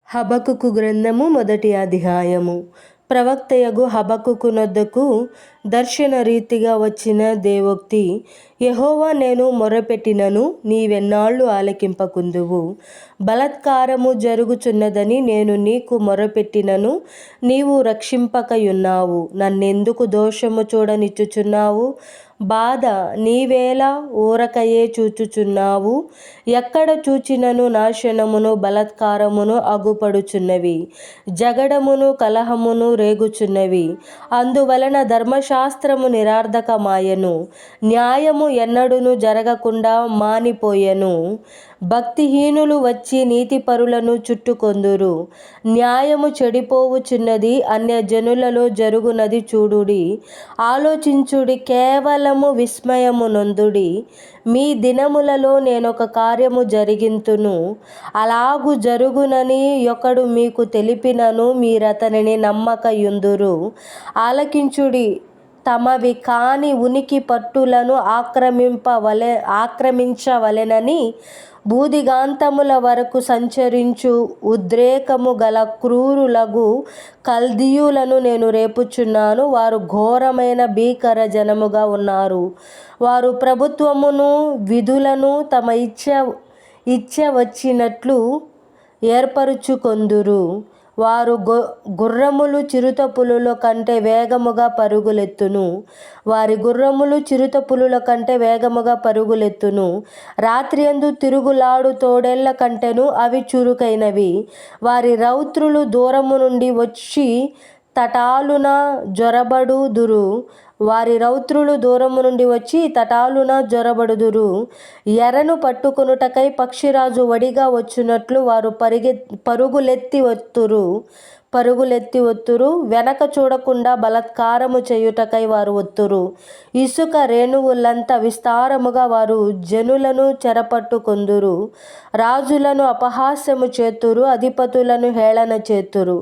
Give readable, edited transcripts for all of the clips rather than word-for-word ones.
హబక్కుకు గ్రంథము 1వ అధ్యాయము. ప్రవక్తయగు హబక్కుకు నొద్దకు దర్శన రీతిగా వచ్చిన దేవోక్తి. యెహోవా, నేను మొర్రపెట్టినను నీవెన్నాళ్ళు ఆలకింపకుందువు? బలాత్కారము జరుగుచున్నదని నేను నీకు మొర్రపెట్టినను నీవు రక్షింపకయున్నావు. నన్నెందుకు దోషము చూడనిచ్చుచున్నావు? బాధ నీవేలా ఊరకయే చూచుచున్నావు? ఎక్కడ చూచినను నాశనమును బలాత్కారమును అగుపడుచున్నవి, జగడమును కలహమును రేగుచున్నవి. అందువలన ధర్మశాస్త్రము నిరర్ధకమాయెను, న్యాయము ఎన్నడును జరగకుండా మానిపోయెను. భక్తిహీనులు వచ్చి నీతిపరులను చుట్టుకొందురు. న్యాయము చెడిపోవుచున్నది, అన్యజనులలో జరుగునది చూడుడి. ఆలోచించుడి, కేవలము విస్మయము నొందుడి. మీ దినములలో నేనొక కార్యము జరిగింతును, అలాగు జరుగునని ఒకడు మీకు తెలిపినను మీరతనిని నమ్మకయుందురు. ఆలకించుడి, తమవి కాని ఉనికి పట్టులను ఆక్రమించవలెనని భూదిగాంతముల వరకు సంచరించు ఉద్రేకము గల క్రూరులగు కల్దీయులను నేను రేపుచున్నాను. వారు ఘోరమైన భీకర జనముగా ఉన్నారు. వారు ప్రభుత్వమును విధులను తమ ఇచ్చ వచ్చినట్లు ఏర్పరుచుకొందురు. వారు గుర్రములు చిరుతపులుల కంటే వేగముగా పరుగులెత్తును. వారి గుర్రములు చిరుతపులుల కంటే వేగముగా పరుగులెత్తును. రాత్రియందు తిరుగులాడు తోడేళ్ల కంటెను అవి చురుకైనవి. వారి రౌద్రులు దూరము నుండి వచ్చి తటాలున జొరబడుదురు. ఎరను పట్టుకొనుటకై పక్షిరాజు వడిగా వచ్చునట్లు వారు పరుగులెత్తి వత్తురు. వెనక చూడకుండా బలాత్కారము చేయుటకై వారు వత్తురు. ఇసుక రేణువులంత విస్తారముగా వారు జనులను చెరపట్టుకొందురు. రాజులను అపహాస్యము చేతురు, అధిపతులను హేళన చేతురు.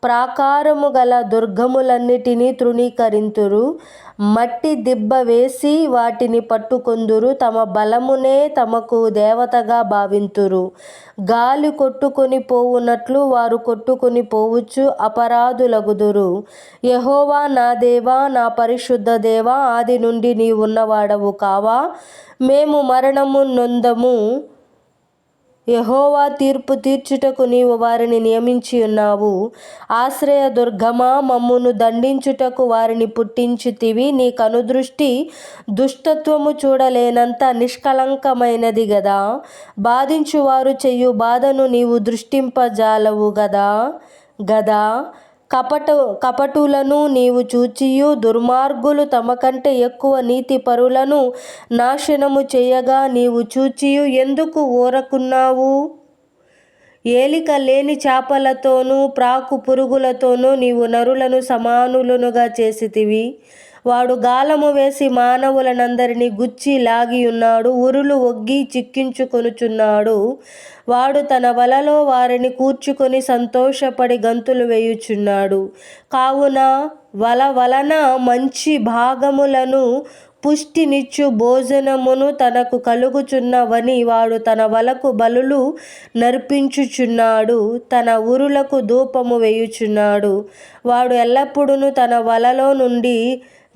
ప్రాకారము గల దుర్గములన్నిటినీ తృణీకరింతురు. మట్టి దిబ్బ వేసి వాటిని పట్టుకొందురు. తమ బలమునే తమకు దేవతగా భావింతురు. గాలి కొట్టుకొని పోవునట్లు వారు కొట్టుకొని పోవచ్చు అపరాధులగుదురు. యెహోవా నా దేవా, నా పరిశుద్ధ దేవా, ఆది నుండి నీవున్నవాడవు కావా? మేము మరణము నొందము. యెహోవా, తీర్పు తీర్చుటకు నీవు వారిని నియమించి ఉన్నావు. ఆశ్రయదుర్గమా, మమ్మును దండించుటకు వారిని పుట్టించితివి. నీ కనుదృష్టి దుష్టత్వము చూడలేనంత నిష్కళంకమైనది గదా. బాధించువారు చేయు బాధను నీవు దృష్టింపజాలవు గదా. కపటులను నీవు చూచియు, దుర్మార్గులు తమకంటే ఎక్కువ నీతిపరులను నాశనము చేయగా నీవు చూచియు ఎందుకు ఊరకున్నావు? ఏలిక లేని చేపలతోనూ ప్రాకు పురుగులతోనూ నీవు నరులను సమానులుగా చేసితివి. వాడు గాలము వేసి మానవులనందరినీ గుచ్చి లాగియున్నాడు. ఉరులు ఒగ్గి చిక్కించుకొనుచున్నాడు. వాడు తన వలలో వారిని కూర్చుకొని సంతోషపడి గంతులు వేయుచున్నాడు. కావున వల వలన మంచి భాగములను పుష్టినిచ్చు భోజనమును తనకు కలుగుచున్నవని వాడు తన వలకు బలులు నర్పించుచున్నాడు. తన ఉరులకు ధూపము వేయుచున్నాడు. వాడు ఎల్లప్పుడూ తన వలలో నుండి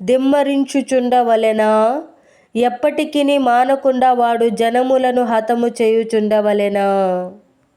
దిమ్మరించుచుండవలెనా? ఎప్పటికిని మానకుండా వాడు జనములను హతము చేయుచుండవలెనా?